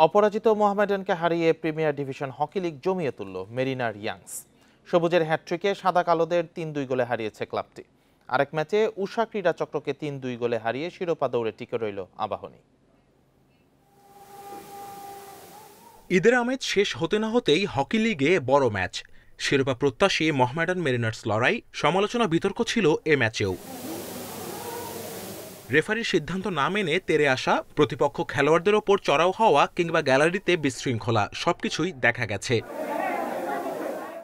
অপরাজিত মোহামেডানকে হারিয়ে premier division hockey league জমিয়ে তুলল মেরিনার ইয়াংস। সবুজের হ্যাটট্রিকে সাদা কালোদের ৩-২ গোলে হারিয়েছে ক্লাবটি। আরেক ম্যাচে উষা ক্রীড়া চক্রকে ৩-২ গোলে হারিয়ে শিরোপা দৌড়ে টিকে রইল আবাহনী। ঈদের আমেজ শেষ হতে না হতেই হকি লিগে বড় ম্যাচ। শিরোপা প্রত্যাশী মোহামেডান মেরিনার্স লড়াই, সমালোচনা বিতর্ক ছিল এ ম্যাচেও। রেফারির সিদ্ধান্ত না মেনে তেড়ে আসা, প্রতিপক্ষ খেলোয়াড়দের ওপর চড়াও হওয়া কিংবা গ্যালারিতে বিশৃঙ্খলা সবকিছুই দেখা গেছে।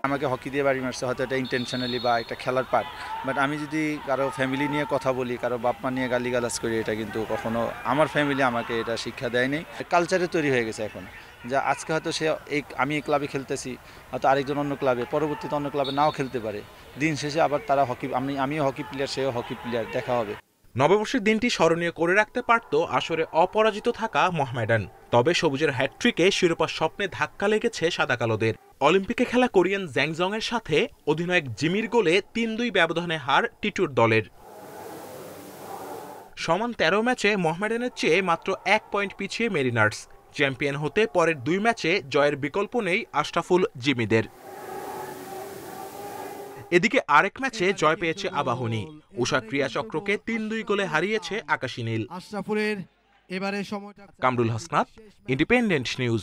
আমাকে হকি দিয়ে বাড়ি মারছে, হয়তো এটা ইন্টেনশনালি বা একটা খেলার পার্ট, বাট আমি যদি কারো ফ্যামিলি নিয়ে কথা বলি, কারো বাপ মা নিয়ে গালিগালাজ করি, এটা কিন্তু কখনো আমার ফ্যামিলি আমাকে এটা শিক্ষা দেয়নি। কালচারে তৈরি হয়ে গেছে এখন, যা আজকে হয়তো আমি এই ক্লাবে খেলতেছি, হয়তো আরেকজন অন্য ক্লাবে, পরবর্তীতে অন্য ক্লাবে নাও খেলতে পারে। দিন শেষে আবার তারা আমিও হকি প্লেয়ার, সেও হকি প্লেয়ার, দেখা হবে। নববর্ষের দিনটি স্মরণীয় করে রাখতে পারত আসরে অপরাজিত থাকা মোহামেডান। তবে সবুজের হ্যাটট্রিকে শিরোপা স্বপ্নে ধাক্কা লেগেছে সাদা কালোদের। অলিম্পিকে খেলা কোরিয়ান জ্যাংজং এর সাথে অধিনায়ক জিমির গোলে ৩-২ ব্যবধানে হার টিটুর দলের। সমান ১৩ ম্যাচে মোহামেডানের চেয়ে মাত্র ১ পয়েন্ট পিছিয়ে মেরিনার্স। চ্যাম্পিয়ন হতে পরের ২ ম্যাচে জয়ের বিকল্প নেই আশরাফুল জিমিদের। এদিকে আরেক ম্যাচে জয় পেয়েছে আবাহনী। উষা ক্রীড়া চক্রকে ৩-২ গোলে হারিয়েছে আকাশী নীল। Kamrul Hasnat, Independent news.